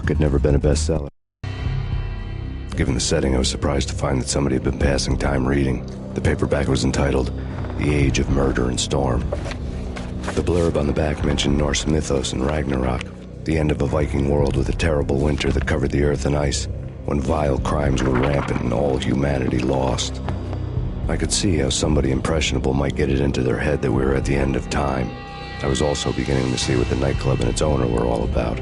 book had never been a bestseller. Given the setting, I was surprised to find that somebody had been passing time reading. The paperback was entitled The Age of Murder and Storm. The blurb on the back mentioned Norse mythos and Ragnarok, the end of a Viking world with a terrible winter that covered the earth in ice, when vile crimes were rampant and all humanity lost. I could see how somebody impressionable might get it into their head that we were at the end of time. I was also beginning to see what the nightclub and its owner were all about.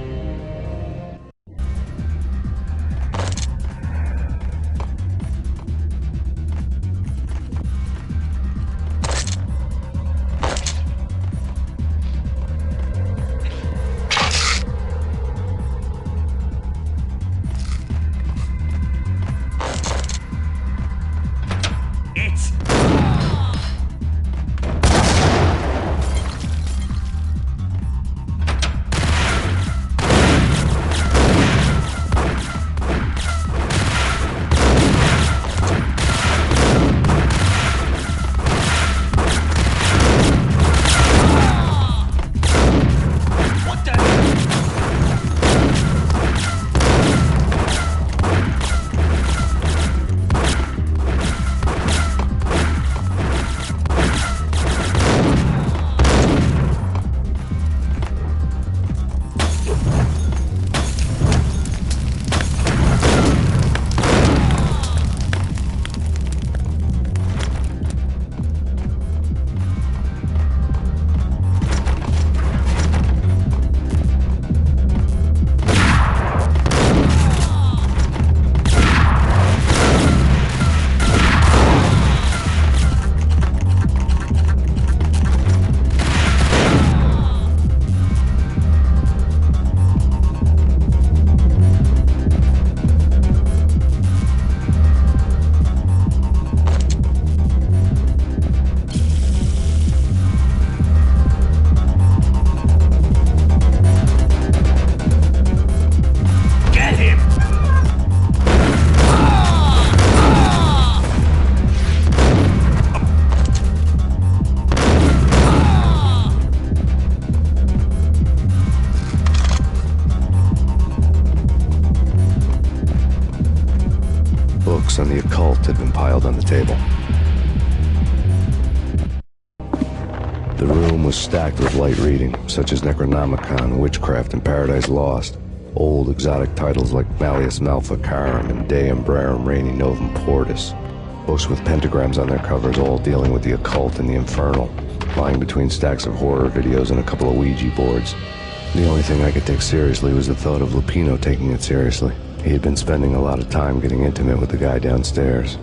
Books on the occult had been piled on the table. The room was stacked with light reading, such as Necronomicon, Witchcraft, and Paradise Lost. Old exotic titles like Malleus Maleficarum and De Umbrarum Reini Novum Portus. Books with pentagrams on their covers, all dealing with the occult and the infernal, lying between stacks of horror videos and a couple of Ouija boards. The only thing I could take seriously was the thought of Lupino taking it seriously. He had been spending a lot of time getting intimate with the guy downstairs.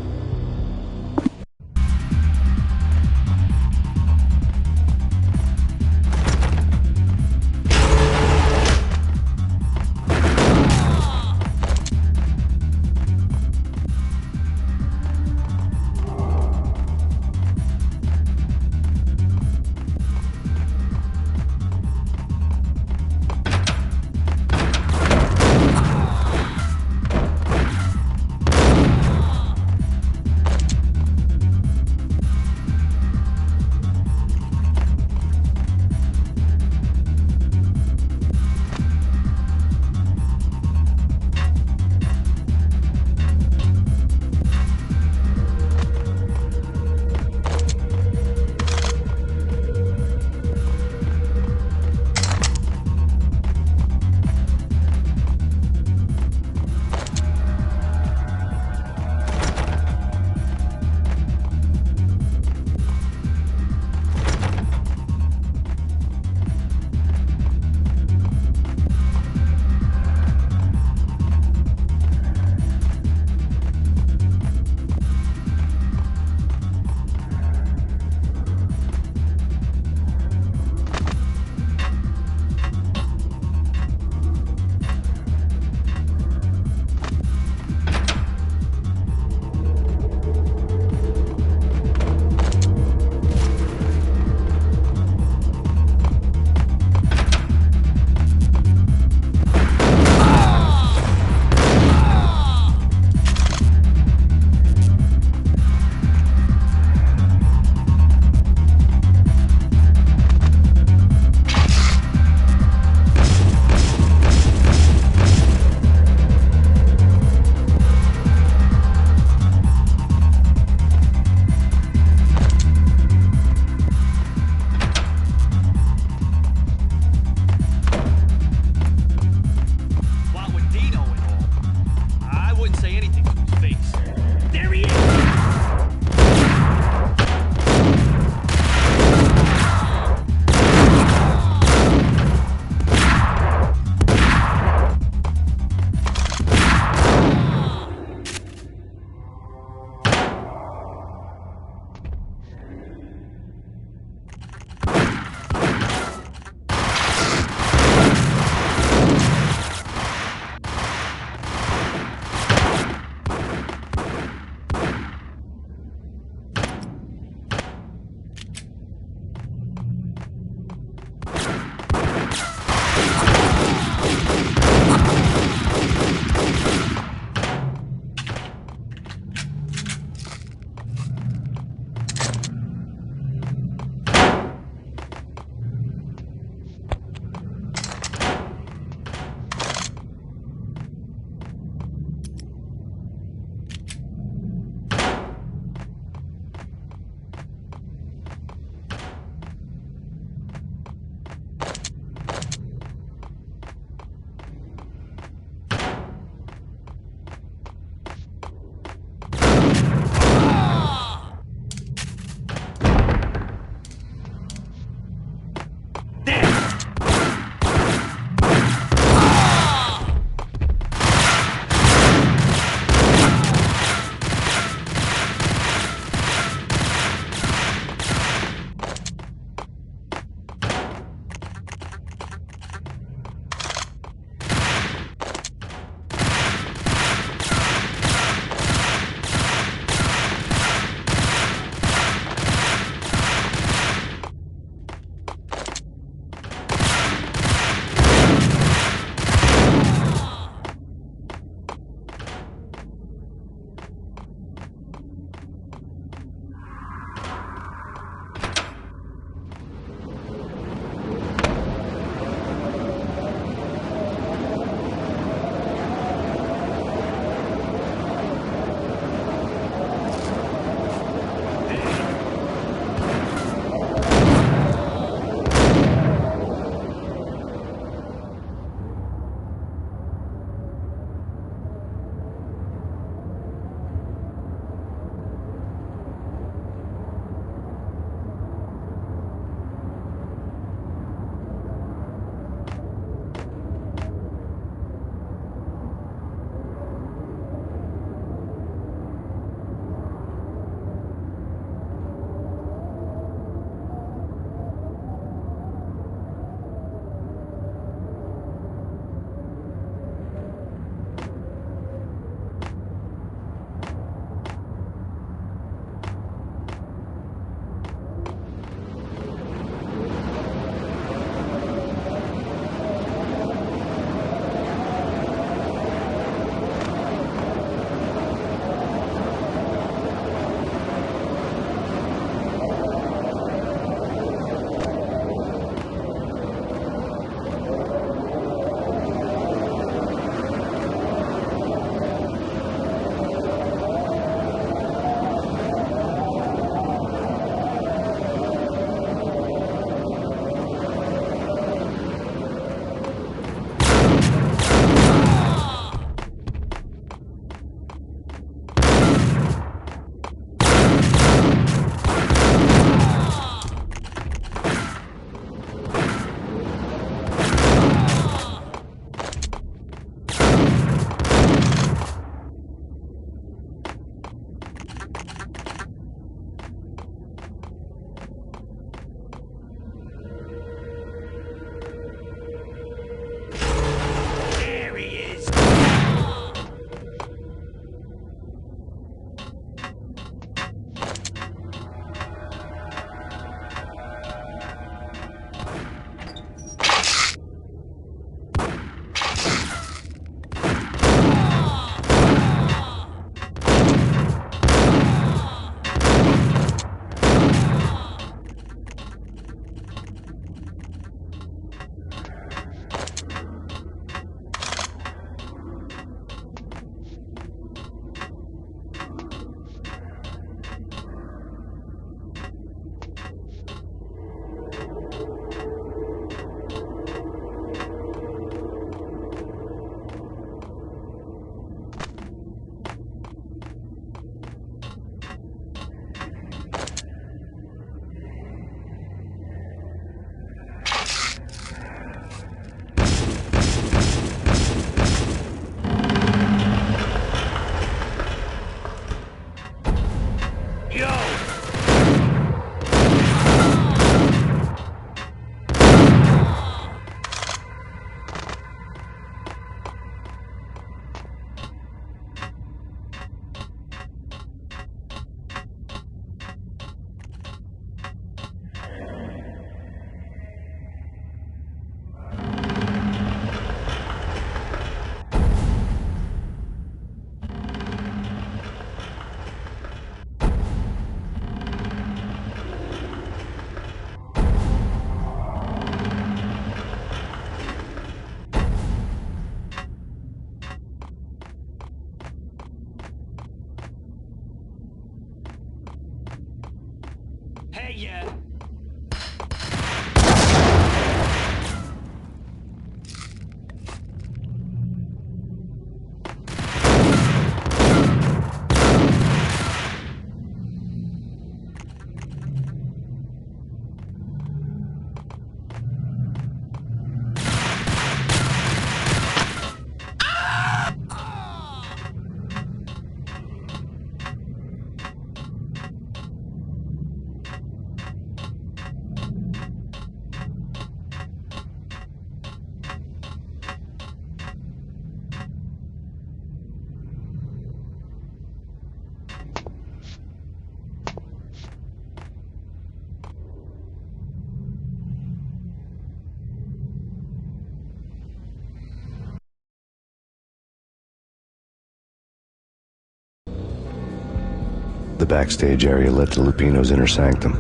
The backstage area led to Lupino's inner sanctum.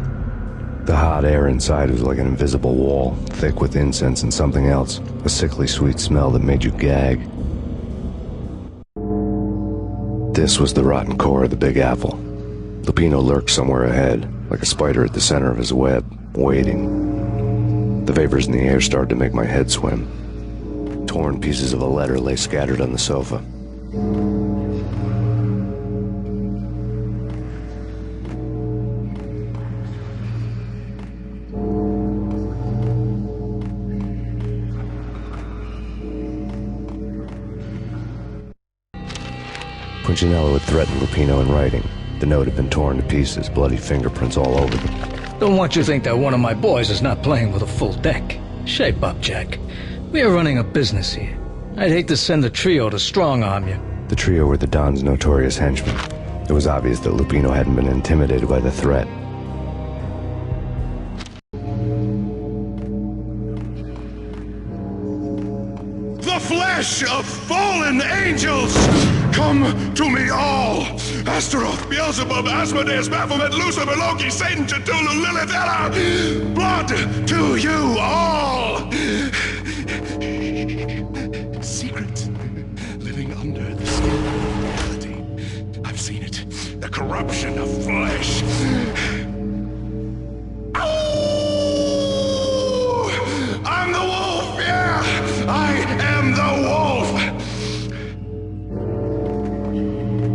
The hot air inside was like an invisible wall, thick with incense and something else, a sickly sweet smell that made you gag. This was the rotten core of the Big Apple. Lupino lurked somewhere ahead, like a spider at the center of his web, waiting. The vapors in the air started to make my head swim. Torn pieces of a letter lay scattered on the sofa. Punchinello had threatened Lupino in writing. The note had been torn to pieces, bloody fingerprints all over them. Don't want you to think that one of my boys is not playing with a full deck. Shape up, Jack. We are running a business here. I'd hate to send the trio to strong-arm you. The trio were the Don's notorious henchmen. It was obvious that Lupino hadn't been intimidated by the threat. The flesh of fallen angels! Come to me all! Astaroth, Beelzebub, Asmodeus, Baphomet, Lucifer, Loki, Satan, Cthulhu, Lilith, Ella! Blood to you all! Secret living under the skin of reality. I've seen it. The corruption of flesh. Ow! I'm the wolf, yeah! I am the wolf!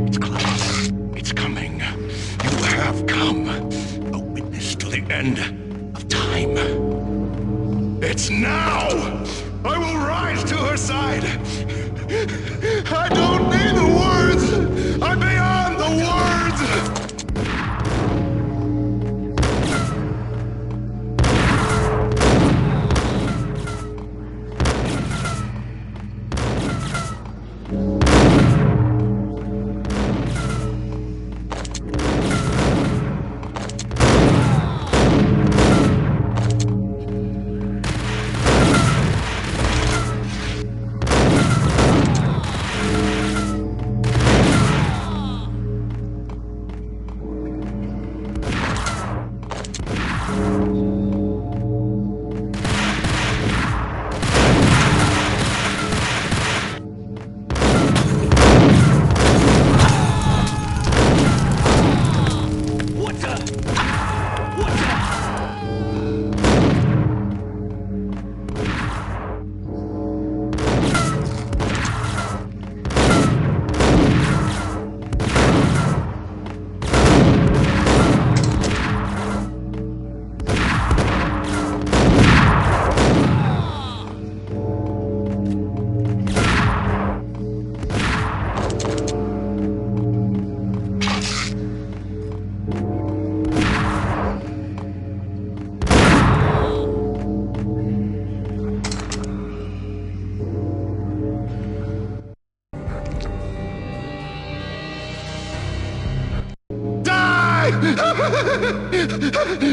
It's close. It's coming. You have come. A witness to the end of time. It's now! I will rise to her side. I don't need the words. I'm beyond the words.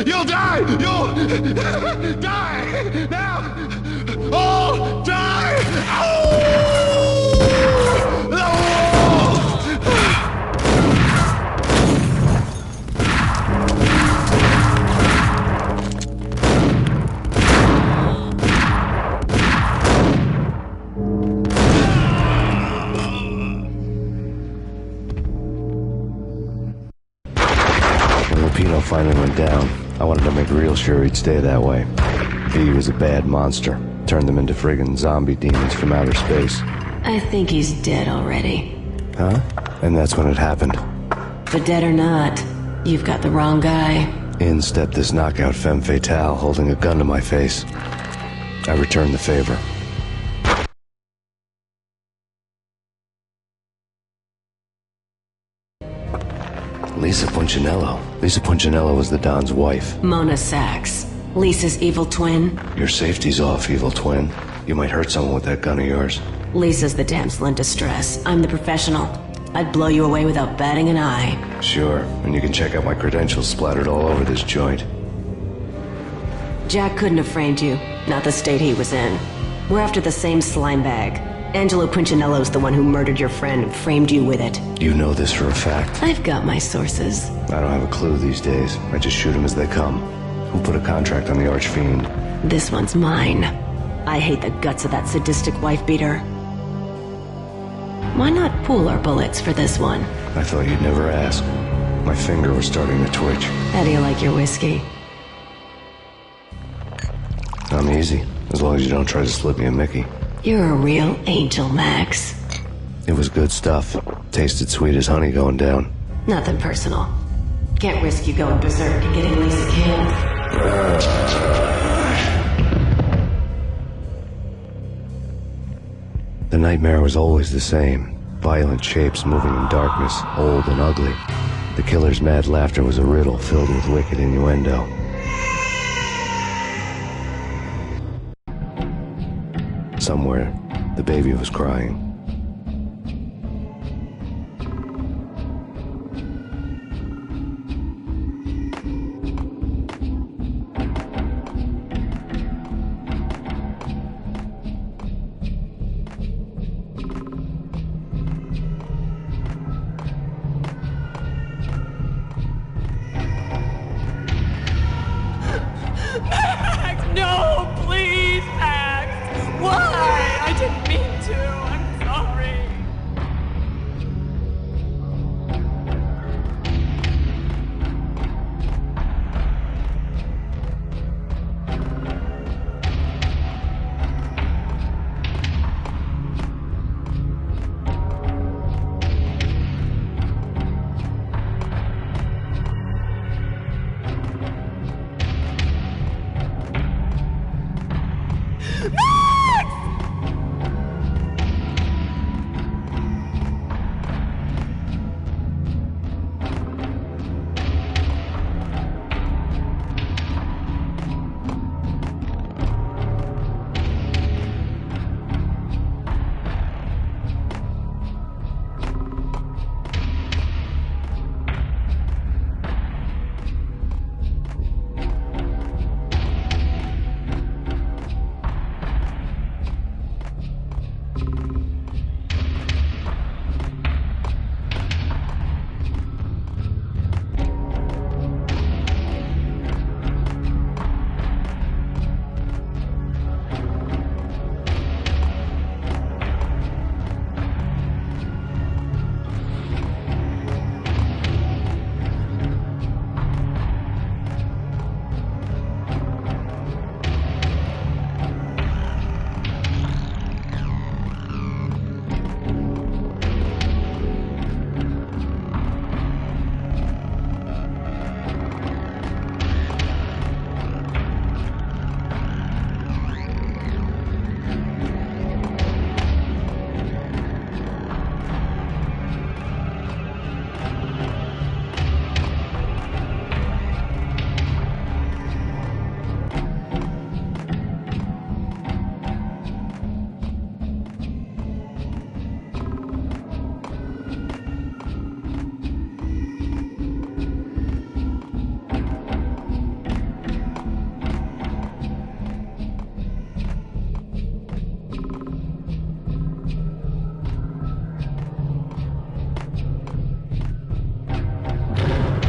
You'll die! You'll die! Now! All die! Ow! The wolf! When Lupino finally went down, I wanted to make real sure he'd stay that way. He was a bad monster. Turned them into friggin' zombie demons from outer space. I think he's dead already. Huh? And that's when it happened. But dead or not, you've got the wrong guy. In stepped this knockout femme fatale holding a gun to my face. I returned the favor. Lisa Punchinello. Lisa Punchinello was the Don's wife. Mona Sachs, Lisa's evil twin. Your safety's off, evil twin. You might hurt someone with that gun of yours. Lisa's the damsel in distress. I'm the professional. I'd blow you away without batting an eye. Sure, and you can check out my credentials splattered all over this joint. Jack couldn't have framed you, not the state he was in. We're after the same slime bag. Angelo Punchinello's the one who murdered your friend and framed you with it. You know this for a fact. I've got my sources. I don't have a clue these days. I just shoot them as they come. Who put a contract on the Archfiend? This one's mine. I hate the guts of that sadistic wife-beater. Why not pool our bullets for this one? I thought you'd never ask. My finger was starting to twitch. How do you like your whiskey? I'm easy, as long as you don't try to slip me a Mickey. You're a real angel, Max. It was good stuff. Tasted sweet as honey going down. Nothing personal. Can't risk you going berserk and getting Lisa killed. The nightmare was always the same. Violent shapes moving in darkness, old and ugly. The killer's mad laughter was a riddle filled with wicked innuendo. Somewhere, the baby was crying. Max, no, please, Max. Why? I didn't mean to. I'm sorry.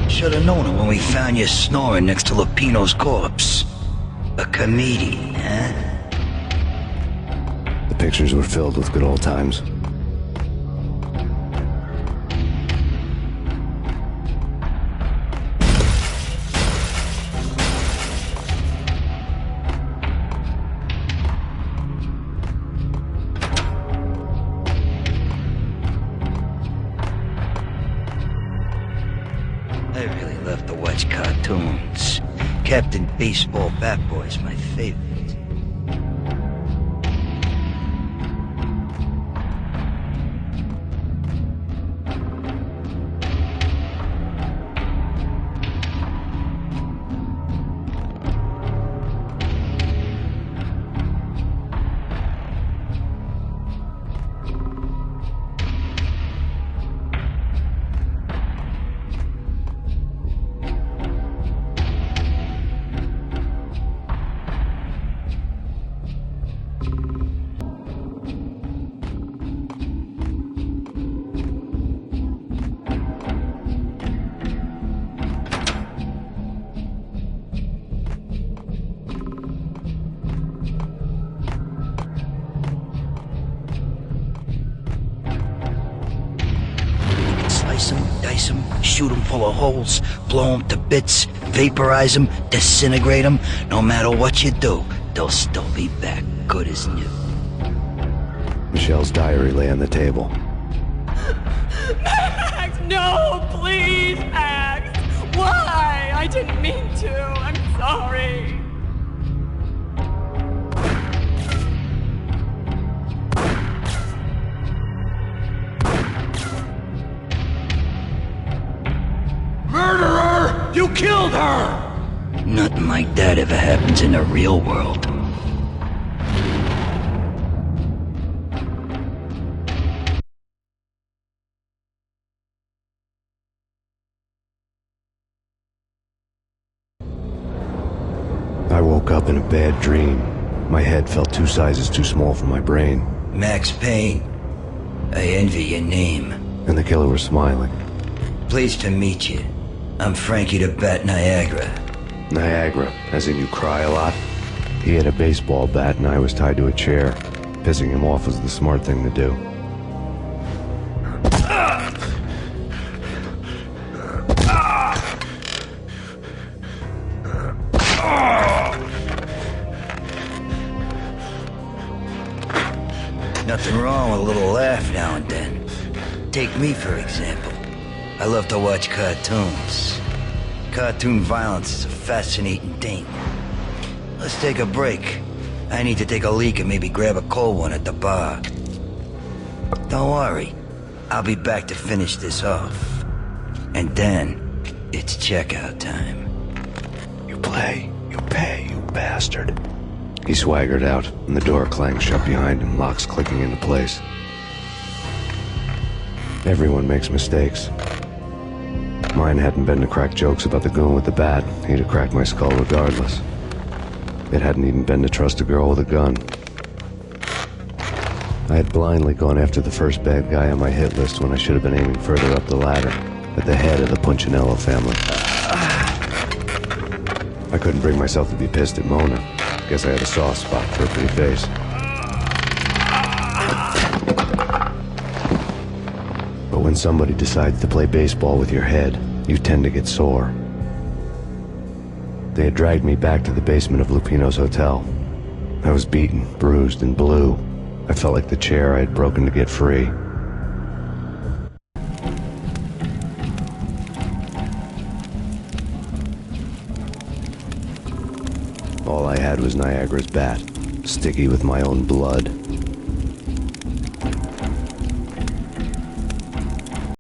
Should have known it when we found you snoring next to Lupino's corpse. A comedian, huh? The pictures were filled with good old times. I really love to watch cartoons. Captain Baseball Bat Boy's my favorite. dice them, shoot them full of holes, blow them to bits, vaporize them, disintegrate them. No matter what you do, they'll still be back good as new. Michelle's diary lay on the table. Max, no, please, Max. Why? I didn't mean to. I'm sorry. Murderer! You killed her! Nothing like that ever happens in the real world. I woke up in a bad dream. My head felt 2 sizes too small for my brain. Max Payne. I envy your name. And the killer was smiling. Pleased to meet you. I'm Frankie the Bat Niagara. Niagara, as in you cry a lot? He had a baseball bat and I was tied to a chair. Pissing him off was the smart thing to do. Nothing wrong with a little laugh now and then. Take me, for example. I love to watch cartoons. Cartoon violence is a fascinating thing. Let's take a break. I need to take a leak and maybe grab a cold one at the bar. Don't worry. I'll be back to finish this off. And then, it's checkout time. You play, you pay, you bastard. He swaggered out, and the door clanged shut behind him, locks clicking into place. Everyone makes mistakes. Mine hadn't been to crack jokes about the goon with the bat. He'd have cracked my skull regardless. It hadn't even been to trust a girl with a gun. I had blindly gone after the first bad guy on my hit list when I should have been aiming further up the ladder, at the head of the Punchinello family. I couldn't bring myself to be pissed at Mona. Guess I had a soft spot for a pretty face. But when somebody decides to play baseball with your head, you tend to get sore. They had dragged me back to the basement of Lupino's hotel. I was beaten, bruised, and blue. I felt like the chair I had broken to get free. All I had was Niagara's bat, sticky with my own blood.